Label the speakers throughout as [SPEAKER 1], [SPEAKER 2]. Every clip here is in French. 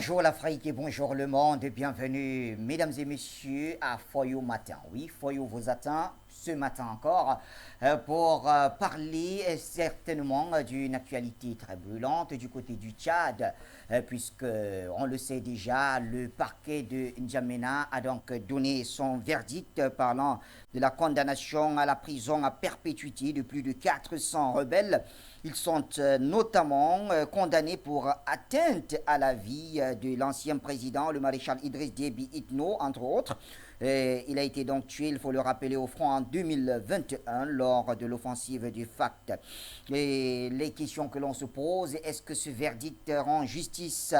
[SPEAKER 1] Bonjour l'Afrique et bonjour le monde, bienvenue mesdames et messieurs à Foyo Matin. Oui, Foyo vous attend ce matin encore pour parler certainement d'une actualité très brûlante du côté du Tchad, puisque on le sait déjà, le parquet de N'Djamena a donc donné son verdict parlant de la condamnation à la prison à perpétuité de plus de 400 rebelles. Ils sont notamment condamnés pour atteinte à la vie de l'ancien président, le maréchal Idriss Déby Itno, entre autres. Il a été donc tué, il faut le rappeler, au front en 2021 lors de l'offensive du FACT. Et les questions que l'on se pose, est-ce que ce verdict rend justice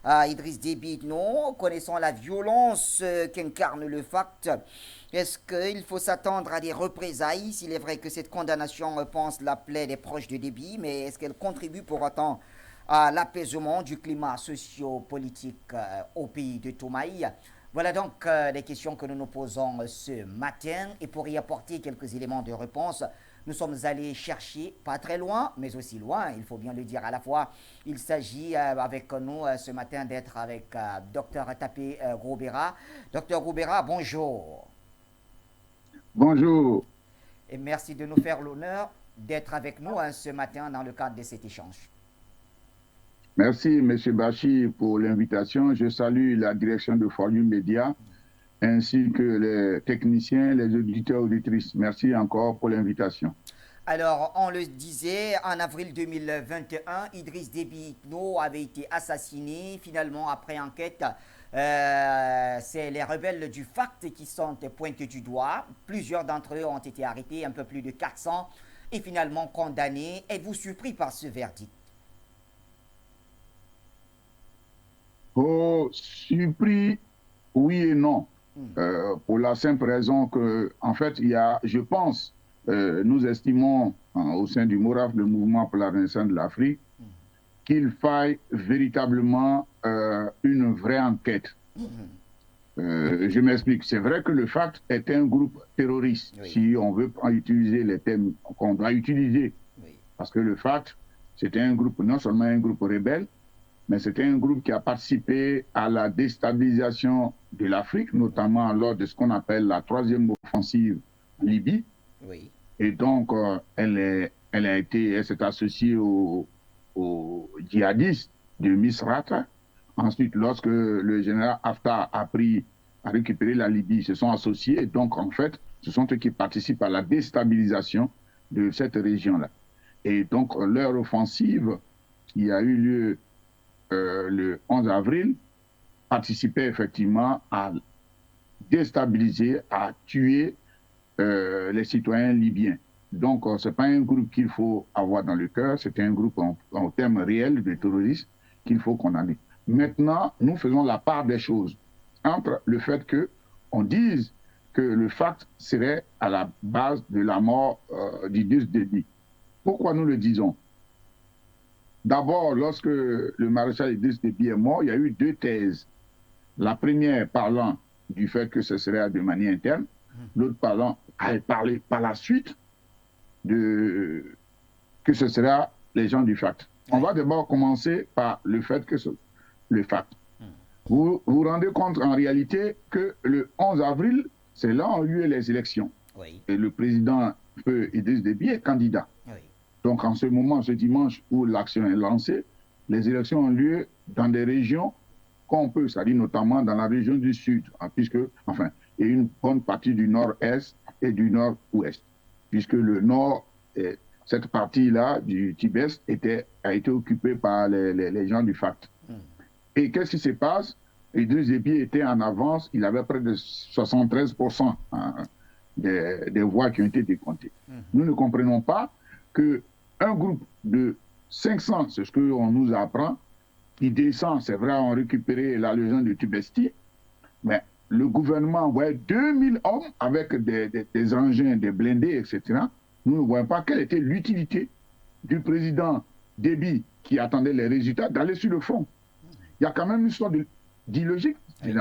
[SPEAKER 1] à Idriss Déby? Non, connaissant la violence qu'incarne le FACT, est-ce qu'il faut s'attendre à des représailles? S'il est vrai que cette condamnation pense la plaie des proches de Déby, mais est-ce qu'elle contribue pour autant à l'apaisement du climat socio-politique au pays de Toumaï? Voilà donc les questions que nous nous posons ce matin, et pour y apporter quelques éléments de réponse, nous sommes allés chercher, pas très loin, mais aussi loin, il faut bien le dire à la fois. Il s'agit avec nous ce matin d'être avec Dr Tapé Groubera. Dr Groubera, bonjour.
[SPEAKER 2] Bonjour,
[SPEAKER 1] Et merci de nous faire l'honneur d'être avec nous ce matin dans le cadre de cet échange.
[SPEAKER 2] merci M. Bachi pour l'invitation. Je salue la direction de Forium Média ainsi que les techniciens, les auditeurs, auditrices. Merci encore pour l'invitation.
[SPEAKER 1] Alors, on le disait, en avril 2021, Idriss Déby Itno avait été assassiné. Finalement, après enquête, c'est les rebelles du FACT qui sont pointés du doigt. Plusieurs d'entre eux ont été arrêtés, un peu plus de 400, et finalement condamnés. Êtes-vous surpris par ce verdict?
[SPEAKER 2] Oh, surpris, oui et non.
[SPEAKER 1] Hmm.
[SPEAKER 2] Pour la simple raison que, en fait, il y a, je pense, nous estimons au sein du MORAF, le Mouvement pour la Renaissance de l'Afrique, qu'il faille véritablement une vraie enquête. Je m'explique. C'est vrai que le FACT est un groupe terroriste,
[SPEAKER 1] Oui,
[SPEAKER 2] si on veut utiliser les thèmes qu'on doit utiliser.
[SPEAKER 1] oui,
[SPEAKER 2] Parce que le FACT, c'était un groupe, non seulement un groupe rebelle, mais c'était un groupe qui a participé à la déstabilisation de l'Afrique,
[SPEAKER 1] oui,
[SPEAKER 2] notamment lors de ce qu'on appelle la troisième offensive en Libye.
[SPEAKER 1] oui,
[SPEAKER 2] Et donc, elle s'est associée aux djihadistes de Misrata. Ensuite, lorsque le général Haftar a pris, a récupéré la Libye, ils se sont associés. Et donc, en fait, ce sont eux qui participent à la déstabilisation de cette région-là. Et donc, leur offensive, qui a eu lieu le 11 avril, participait effectivement à déstabiliser, à tuer les citoyens libyens. Donc, ce n'est pas un groupe qu'il faut avoir dans le cœur, c'est un groupe en termes réels de terroristes qu'il faut condamner. Maintenant, nous faisons la part des choses entre le fait qu'on dise que le FACT serait à la base de la mort d'Idriss Déby. Pourquoi nous le disons? D'abord, lorsque le maréchal Idriss Déby est mort, il y a eu deux thèses. La première parlant du fait que ce serait de manière interne, l'autre parlant a parlé par la suite que ce sera les gens du FACT. On
[SPEAKER 1] oui.
[SPEAKER 2] va d'abord commencer par le fait que le FACT. Vous vous rendez compte en réalité que le 11 avril, c'est là où ont eu les élections.
[SPEAKER 1] Oui,
[SPEAKER 2] Et le président Idriss Déby est candidat.
[SPEAKER 1] oui,
[SPEAKER 2] Donc en ce moment, ce dimanche où l'action est lancée, les élections ont lieu dans des régions qu'on peut, c'est-à-dire notamment dans la région du Sud, puisque, enfin, et une bonne partie du Nord-Est et du Nord-Ouest, puisque le Nord, cette partie-là du Tibet a été occupée par les gens du FACT. Et qu'est-ce qui se passe? Idriss Déby était en avance, il avait près de 73% des voix qui ont été décomptées. Nous ne comprenons pas qu'un groupe de 500, c'est ce qu'on nous apprend, qui descend, c'est vrai, ont récupéré la légende de Tibesti, mais le gouvernement envoyait 2000 hommes avec des engins, des blindés, etc. Nous ne voyons pas quelle était l'utilité du président Déby qui attendait les résultats d'aller sur le front. Il y a quand même une sorte d'illogique.
[SPEAKER 1] oui.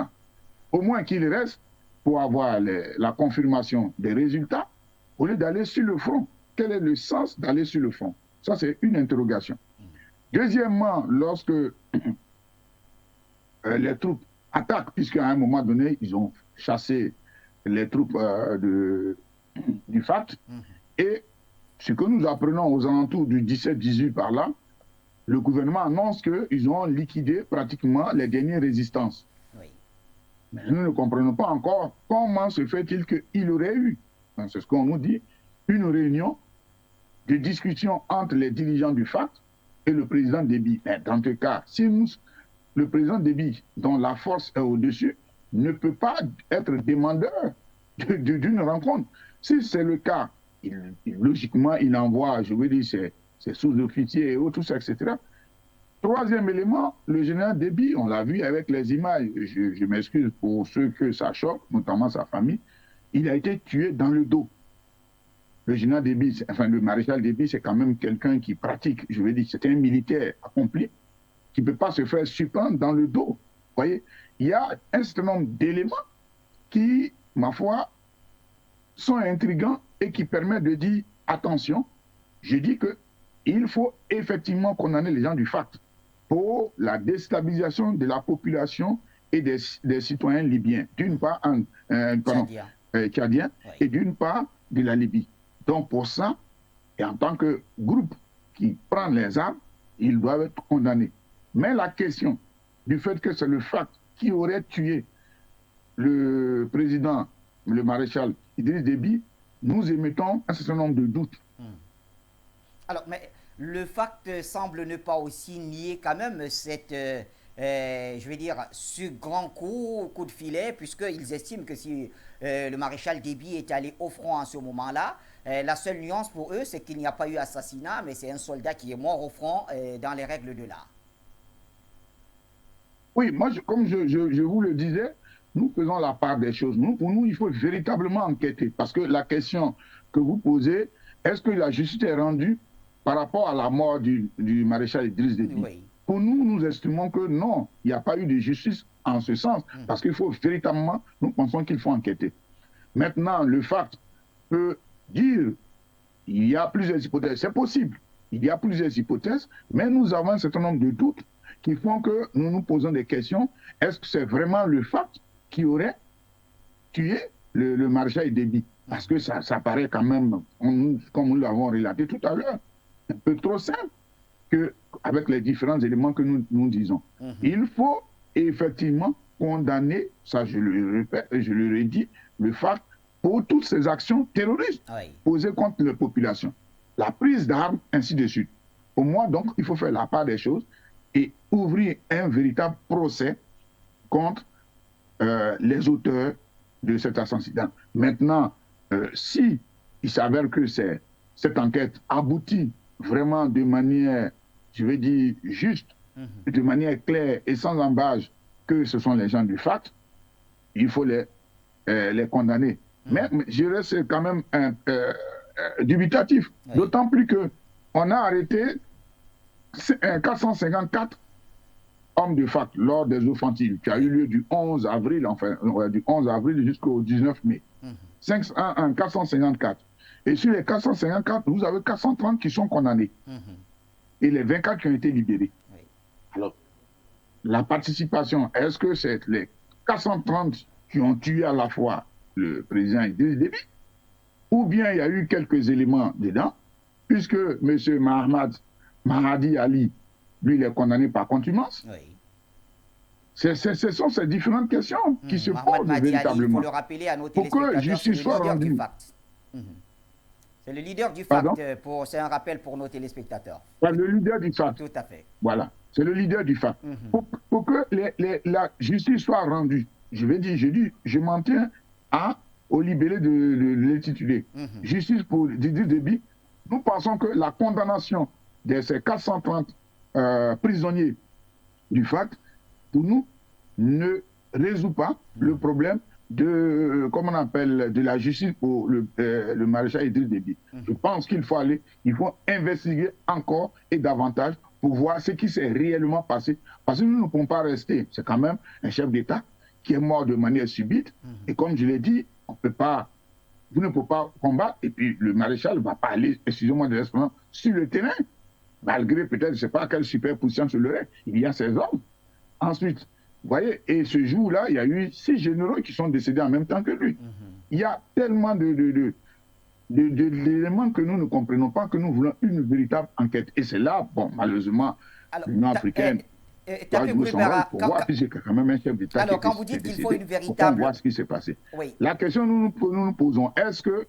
[SPEAKER 2] Au moins qu'il reste pour avoir la confirmation des résultats au lieu d'aller sur le front. Quel est le sens d'aller sur le front? Ça, c'est une interrogation. Deuxièmement, lorsque les troupes attaquent, puisqu'à un moment donné, ils ont chassé les troupes du FAT. Et ce que nous apprenons aux alentours du 17-18 par là, le gouvernement annonce qu'ils ont liquidé pratiquement les dernières résistances. Oui. Mais nous ne comprenons pas encore comment se fait-il qu'il aurait eu, c'est ce qu'on nous dit, une réunion de discussion entre les dirigeants du FAT et le président Déby. Mais dans ce cas, si le président Déby, dont la force est au-dessus, ne peut pas être demandeur d'une rencontre. Si c'est le cas, logiquement, il envoie, je veux dire, ses sous-officiers et autres, tout ça, etc. Troisième élément, le général Déby, on l'a vu avec les images, je m'excuse pour ceux que ça choque, notamment sa famille, il a été tué dans le dos. Le général Déby, enfin le maréchal Déby, c'est quand même quelqu'un qui pratique, je veux dire, c'est un militaire accompli, qui ne peut pas se faire surprendre dans le dos. Vous voyez, il y a un certain nombre d'éléments qui, ma foi, sont intrigants et qui permettent de dire, attention, je dis qu'il faut effectivement condamner les gens du FAT pour la déstabilisation de la population et des citoyens libyens, d'une part tchadiens, oui. Et d'une part de la Libye. Donc pour ça, et en tant que groupe qui prend les armes, ils doivent être condamnés. Mais la question du fait que c'est le FAT qui aurait tué le président, le maréchal Idriss Déby, nous émettons un certain nombre de doutes.
[SPEAKER 1] Alors, mais le FAT semble ne pas aussi nier quand même cette, je vais dire, ce grand coup de filet, puisqu'ils estiment que si le maréchal Déby est allé au front en ce moment-là, la seule nuance pour eux, c'est qu'il n'y a pas eu assassinat, mais c'est un soldat qui est mort au front dans les règles de l'art.
[SPEAKER 2] Oui, moi, comme je vous le disais, nous faisons la part des choses. Pour nous, il faut véritablement enquêter. Parce que la question que vous posez, est-ce que la justice est rendue par rapport à la mort du maréchal Idriss Déby? Oui. Pour nous, nous estimons que non, il n'y a pas eu de justice en ce sens. Parce qu'il faut véritablement, nous pensons qu'il faut enquêter. Maintenant, le FAT peut dire, il y a plusieurs hypothèses. C'est possible. Il y a plusieurs hypothèses, mais nous avons un certain nombre de doutes qui font que nous nous posons des questions. Est-ce que c'est vraiment le FAT qui aurait tué le maréchal Déby? Parce que ça paraît quand même, comme nous l'avons relaté tout à l'heure, un peu trop simple avec les différents éléments que nous disons. Il faut effectivement condamner, ça je le répète et je le redis, le FAT pour toutes ces actions terroristes posées contre la population. La prise d'armes, ainsi de suite. Au moins, donc, il faut faire la part des choses et ouvrir un véritable procès contre les auteurs de cet assassinat. Maintenant, si il s'avère que cette enquête aboutit vraiment de manière, je vais dire, juste, de manière claire et sans embâche que ce sont les gens du FAT, il faut les condamner. Mais je reste quand même dubitatif, d'autant plus qu'on a arrêté 454 hommes de FAT lors des offensives qui a eu lieu du 11 avril, enfin, du 11 avril jusqu'au 19 mai. 454. Et sur les 454, vous avez 430 qui sont condamnés. Et les 24 qui ont été libérés. Alors, la participation, est-ce que c'est les 430 qui ont tué à la fois le président Idriss Déby, ou bien il y a eu quelques éléments dedans, puisque M. Mahdi Ali, lui, il est condamné par contumace. Ce sont ces différentes questions qui se posent véritablement.
[SPEAKER 1] Il faut le rappeler à nos téléspectateurs,
[SPEAKER 2] pour que justice soit rendue.
[SPEAKER 1] C'est le leader du FAT, c'est un rappel pour nos téléspectateurs.
[SPEAKER 2] Le leader du FAT.
[SPEAKER 1] Tout à fait.
[SPEAKER 2] Voilà, c'est le leader du FAT. Pour que la justice soit rendue, je m'en tiens au libellé de l'intitulé. Justice pour Idriss Déby, nous pensons que la condamnation de ces 430 prisonniers du FAT, pour nous, ne résout pas le problème de la justice pour le maréchal Idriss Déby. Je pense qu'il faut investiguer encore et davantage pour voir ce qui s'est réellement passé. Parce que nous ne pouvons pas rester. C'est quand même un chef d'État qui est mort de manière subite. Et comme je l'ai dit, vous ne pouvez pas combattre. Et puis le maréchal ne va pas aller, excusez-moi de l'expression, sur le terrain. Malgré peut-être, je ne sais pas quelle superpuissance il aurait. Il y a ses hommes. Ensuite, Vous voyez, et ce jour-là, il y a eu 6 généraux qui sont décédés en même temps que lui. Il y a tellement d'éléments que nous ne comprenons pas, que nous voulons une véritable enquête. Et c'est là, bon, malheureusement,
[SPEAKER 1] Alors,
[SPEAKER 2] l'Union africaine doit
[SPEAKER 1] Tapé
[SPEAKER 2] jouer son rôle
[SPEAKER 1] Gourbera,
[SPEAKER 2] pour voir, puisque c'est quand même un chef d'État
[SPEAKER 1] alors, quand vous
[SPEAKER 2] qui est
[SPEAKER 1] dites qu'il faut
[SPEAKER 2] décédé,
[SPEAKER 1] une
[SPEAKER 2] pour qu'on
[SPEAKER 1] véritable...
[SPEAKER 2] voit ce qui s'est passé.
[SPEAKER 1] Oui.
[SPEAKER 2] La question que nous nous posons, est-ce que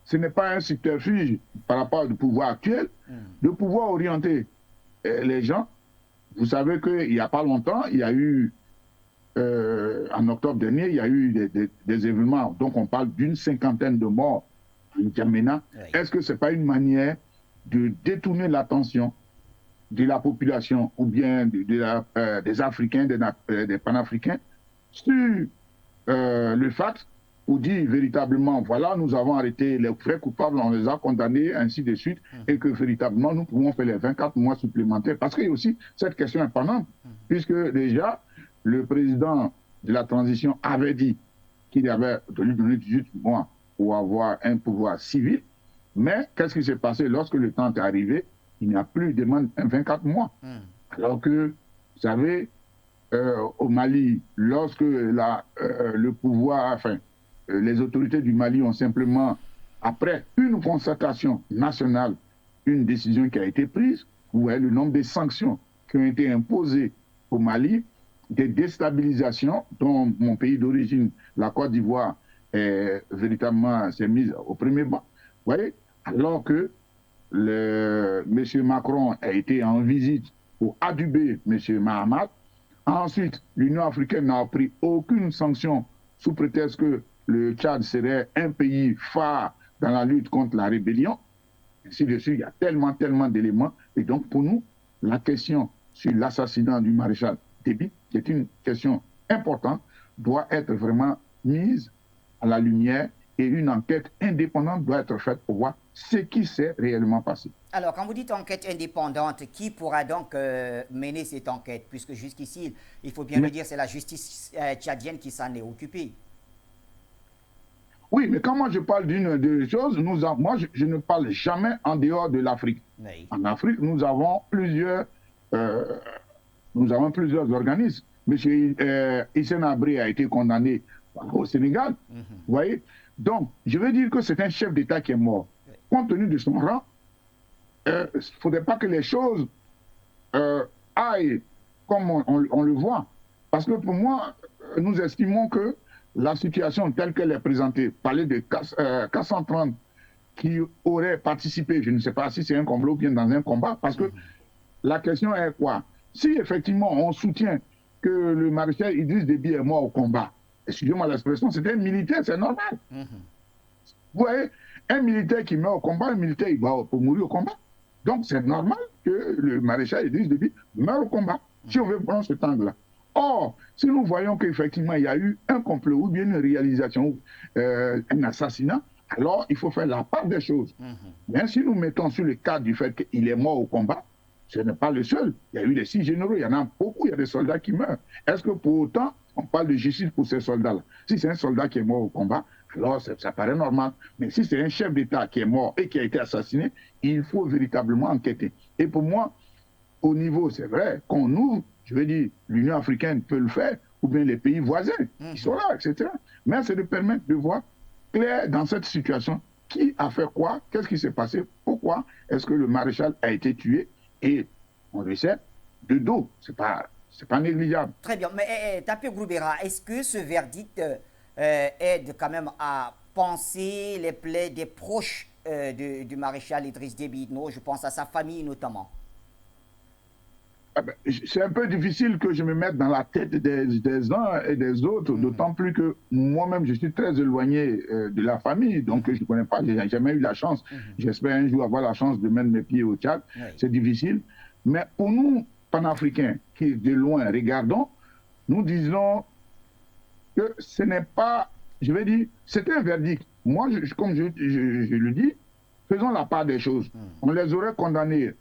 [SPEAKER 2] ce n'est pas un subterfuge par rapport au pouvoir actuel de pouvoir orienter les gens? Vous savez qu'il n'y a pas longtemps, il y a eu, en octobre dernier, il y a eu des événements, donc on parle d'une 50aine de morts en N'Djamena. Oui. Est-ce que ce n'est pas une manière de détourner l'attention de la population ou bien des Africains, des Panafricains sur le fait où dit véritablement, voilà, nous avons arrêté les vrais coupables, on les a condamnés, ainsi de suite, et que véritablement, nous pouvons faire les 24 mois supplémentaires. Parce qu'il y a aussi cette question est pendante, puisque déjà, le président de la transition avait dit qu'il avait lui donné 18 mois pour avoir un pouvoir civil, mais qu'est-ce qui s'est passé lorsque le temps est arrivé? Il n'y a plus de demande 24 mois. Alors que, vous savez, au Mali, lorsque le pouvoir, enfin, les autorités du Mali ont simplement, après une concertation nationale, une décision qui a été prise, où le nombre de sanctions qui ont été imposées au Mali, des déstabilisations dont mon pays d'origine, la Côte d'Ivoire, véritablement s'est mise au premier banc. Vous voyez, alors que M. Macron a été en visite pour aduber M. Mahamat. Ensuite, l'Union africaine n'a pris aucune sanction sous prétexte que le Tchad serait un pays phare dans la lutte contre la rébellion. Ainsi de suite, il y a tellement d'éléments. Et donc, pour nous, la question sur l'assassinat du maréchal Déby, qui est une question importante, doit être vraiment mise à la lumière et une enquête indépendante doit être faite pour voir ce qui s'est réellement passé.
[SPEAKER 1] Alors, quand vous dites enquête indépendante, qui pourra donc mener cette enquête? Puisque jusqu'ici, il faut bien le dire, c'est la justice tchadienne qui s'en est occupée.
[SPEAKER 2] Oui, mais quand moi je parle d'une chose, moi je ne parle jamais en dehors de l'Afrique. Oui. En Afrique, nous avons plusieurs organismes. Monsieur Hissène Habré a été condamné au Sénégal. Vous voyez? Donc, je veux dire que c'est un chef d'État qui est mort. Oui. Compte tenu de son rang, il ne faudrait pas que les choses aillent comme on le voit. Parce que pour moi, nous estimons que la situation telle qu'elle est présentée, parler de 430 qui auraient participé, je ne sais pas si c'est un complot ou bien dans un combat, parce que la question est quoi? Si effectivement on soutient que le maréchal Idriss Déby est mort au combat, excusez-moi l'expression, c'est un militaire, c'est normal. Vous voyez, un militaire qui meurt au combat, un militaire il va pour mourir au combat. Donc c'est normal que le maréchal Idriss Déby meure au combat, si on veut prendre ce angle-là. Or, si nous voyons qu'effectivement il y a eu un complot ou bien une réalisation, un assassinat, alors il faut faire la part des choses. Mais si nous mettons sur le cadre du fait qu'il est mort au combat, ce n'est pas le seul. Il y a eu les 6 généraux, il y en a beaucoup, il y a des soldats qui meurent. Est-ce que pour autant, on parle de justice pour ces soldats-là? Si c'est un soldat qui est mort au combat, alors ça paraît normal. Mais si c'est un chef d'État qui est mort et qui a été assassiné, il faut véritablement enquêter. Et pour moi, au niveau, c'est vrai, qu'on ouvre, je veux dire, l'Union africaine peut le faire, ou bien les pays voisins, qui sont là, etc. Mais c'est de permettre de voir clair dans cette situation qui a fait quoi, qu'est-ce qui s'est passé, pourquoi est-ce que le maréchal a été tué, et on le sait, de dos, c'est pas négligeable.
[SPEAKER 1] Très bien, mais Tapé Gourbera, est-ce que ce verdict aide quand même à penser les plaies des proches du maréchal Idriss Déby? Non, je pense à sa famille notamment.
[SPEAKER 2] C'est un peu difficile que je me mette dans la tête des uns et des autres, d'autant plus que moi-même, je suis très éloigné de la famille, donc je ne connais pas, je n'ai jamais eu la chance. J'espère un jour avoir la chance de mettre mes pieds au Tchad. C'est difficile. Mais pour nous, panafricains, qui de loin regardons, nous disons que ce n'est pas, je vais dire, c'est un verdict. Moi, comme je le dis, faisons la part des choses. On les aurait condamnés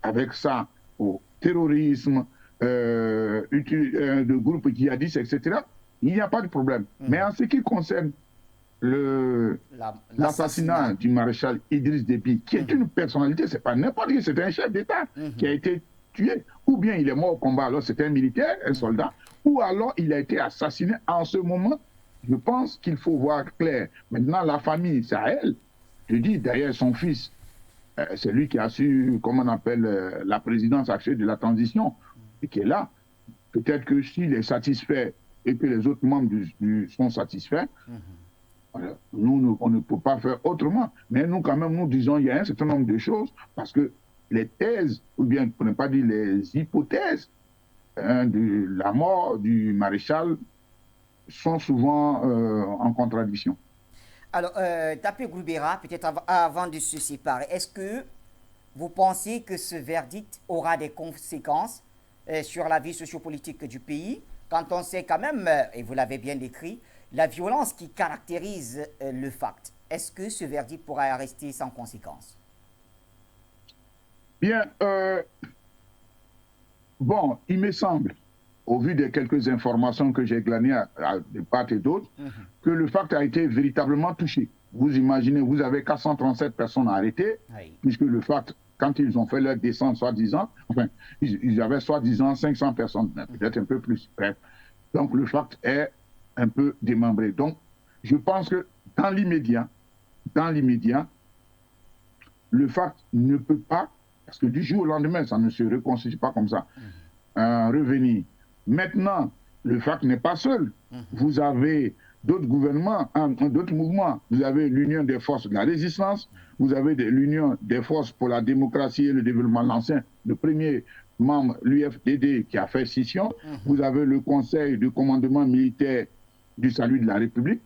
[SPEAKER 2] avec ça au terrorisme, de groupes djihadistes, etc. Il n'y a pas de problème. Mais en ce qui concerne l'assassinat du maréchal Idriss Déby, qui est une personnalité, c'est pas n'importe qui, c'est un chef d'État qui a été tué. Ou bien il est mort au combat, alors c'est un militaire, un soldat, ou alors il a été assassiné. En ce moment, je pense qu'il faut voir clair. Maintenant, la famille, c'est à elle. Je dis, d'ailleurs, son fils, c'est lui qui a su, comment on appelle, la présidence actuelle de la transition, et qui est là. Peut-être que s'il est satisfait et que les autres membres sont satisfaits, voilà, nous, on ne peut pas faire autrement. Mais nous, quand même, nous disons il y a un certain nombre de choses, parce que les thèses, ou bien, pour ne pas dire les hypothèses, de la mort du maréchal sont souvent en contradiction.
[SPEAKER 1] Alors, Tapé Groubera, peut-être avant de se séparer, est-ce que vous pensez que ce verdict aura des conséquences sur la vie sociopolitique du pays, quand on sait quand même, et vous l'avez bien décrit, la violence qui caractérise le FACT? Est-ce que ce verdict pourra rester sans conséquences?
[SPEAKER 2] Bien, bon, il me semble, au vu des quelques informations que j'ai glanées de part et d'autre, que le FACT a été véritablement touché. Vous imaginez, vous avez 437 personnes arrêtées, oui, puisque le FACT, quand ils ont fait leur descente, soi-disant, enfin, ils avaient soi-disant 500 personnes, peut-être un peu plus. Bref. Donc le FACT est un peu démembré. Donc, je pense que dans l'immédiat, le FACT ne peut pas, parce que du jour au lendemain, ça ne se reconstitue pas comme ça, revenir. Maintenant, le FACT n'est pas seul. Vous avez d'autres gouvernements, d'autres mouvements. Vous avez l'Union des forces de la résistance, vous avez l'Union des forces pour la démocratie et le développement, l'ancien, le premier membre, l'UFDD, qui a fait scission. Vous avez le Conseil de commandement militaire du salut de la République.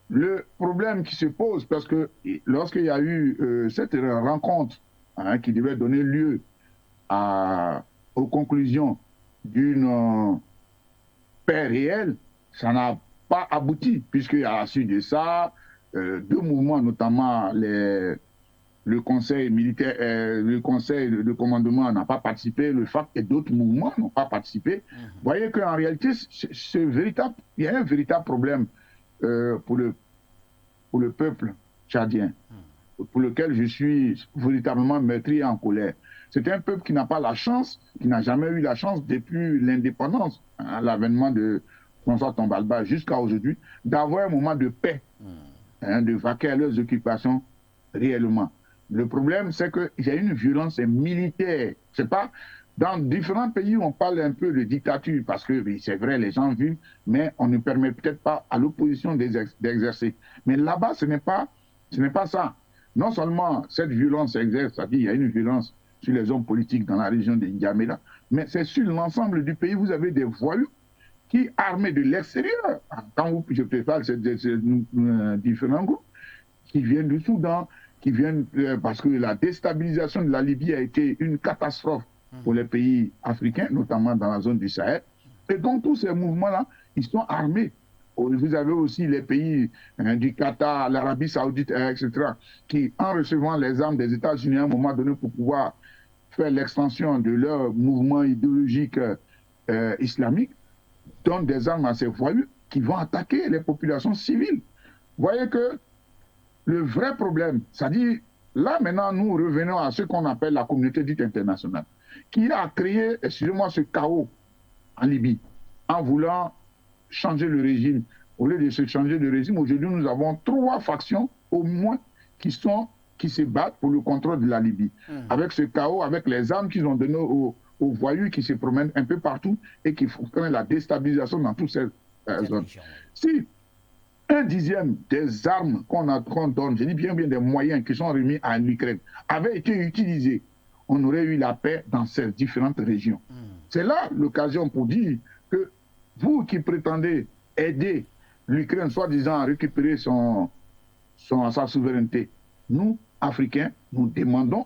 [SPEAKER 2] Le problème qui se pose, parce que lorsqu'il y a eu cette rencontre qui devait donner lieu aux conclusions d'une paix réelle, ça n'a pas abouti, puisqu'à la suite de ça, deux mouvements, notamment le Conseil militaire, le Conseil de commandement n'a pas participé, le FACT et d'autres mouvements n'ont pas participé. Vous voyez qu'en réalité, il y a un véritable problème pour le peuple tchadien, pour lequel je suis véritablement meurtri et en colère. C'est un peuple qui n'a pas la chance, qui n'a jamais eu la chance depuis l'indépendance, l'avènement de François Tombalba jusqu'à aujourd'hui, d'avoir un moment de paix, de vaquer à leurs occupations réellement. Le problème, c'est qu'il y a une violence militaire. C'est pas dans différents pays où on parle un peu de dictature, parce que c'est vrai, les gens vivent, mais on ne permet peut-être pas à l'opposition d'exercer. Mais là-bas, ce n'est pas ça. Non seulement cette violence s'exerce, c'est-à-dire il y a une violence sur les hommes politiques dans la région de N'Djamena, mais c'est sur l'ensemble du pays, vous avez des voyous qui, armés de l'extérieur, quand je prépare ces différents groupes, qui viennent du Soudan, qui viennent parce que la déstabilisation de la Libye a été une catastrophe pour les pays africains, notamment dans la zone du Sahel. Et donc tous ces mouvements-là, ils sont armés. Vous avez aussi les pays du Qatar, l'Arabie Saoudite, etc., qui, en recevant les armes des États-Unis à un moment donné pour pouvoir faire l'extension de leur mouvement idéologique islamique, donnent des armes à ces voyous qui vont attaquer les populations civiles. Vous voyez que le vrai problème, c'est-à-dire, là maintenant, nous revenons à ce qu'on appelle la communauté dite internationale, qui a créé, excusez-moi, ce chaos en Libye, en voulant changer le régime. Au lieu de se changer de régime, aujourd'hui, nous avons 3 factions, au moins, qui se battent pour le contrôle de la Libye. Avec ce chaos, avec les armes qu'ils ont données aux voyous qui se promènent un peu partout et qui font la déstabilisation dans toutes ces zones. Si 1/10 des armes qu'on donne, je dis bien des moyens qui sont remis à l'Ukraine, avaient été utilisés, on aurait eu la paix dans ces différentes régions. C'est là l'occasion pour dire que vous qui prétendez aider l'Ukraine, soi-disant à récupérer sa souveraineté, nous, Africains, nous demandons,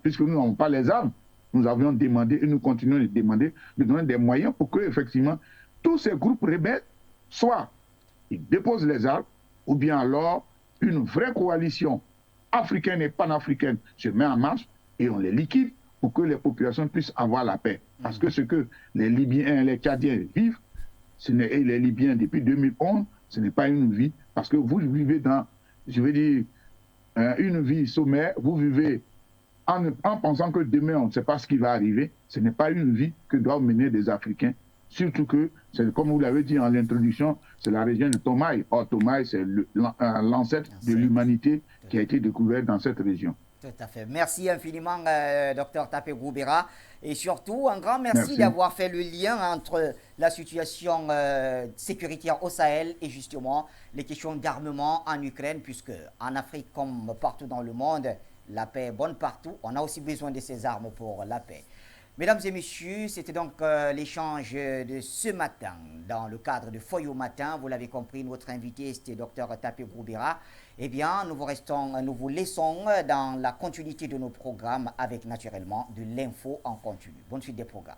[SPEAKER 2] puisque nous n'avons pas les armes, nous avions demandé et nous continuons de demander de donner des moyens pour que, effectivement, tous ces groupes rebelles soient, ils déposent les armes, ou bien alors une vraie coalition africaine et panafricaine se met en marche et on les liquide pour que les populations puissent avoir la paix. Parce que ce que les Libyens, les Tchadiens vivent, et les Libyens depuis 2011, ce n'est pas une vie, parce que vous vivez dans, je veux dire, une vie sommaire, vous vivez en pensant que demain, on ne sait pas ce qui va arriver. Ce n'est pas une vie que doivent mener des Africains Surtout que, comme vous l'avez dit en l'introduction, c'est la région de Tomaï. Or, Tomaï, c'est l'ancêtre de l'humanité qui a été découvert dans cette région.
[SPEAKER 1] Tout à fait. Merci infiniment, Dr Tapé Groubera. Et surtout, un grand merci d'avoir fait le lien entre la situation sécuritaire au Sahel et justement les questions d'armement en Ukraine, puisque en Afrique, comme partout dans le monde, la paix est bonne partout. On a aussi besoin de ces armes pour la paix. Mesdames et messieurs, c'était donc l'échange de ce matin dans le cadre de Foyo Matin. Vous l'avez compris, notre invité, c'était Dr Tapé Groubera. Eh bien, nous vous laissons dans la continuité de nos programmes avec naturellement de l'info en continu. Bonne suite des programmes.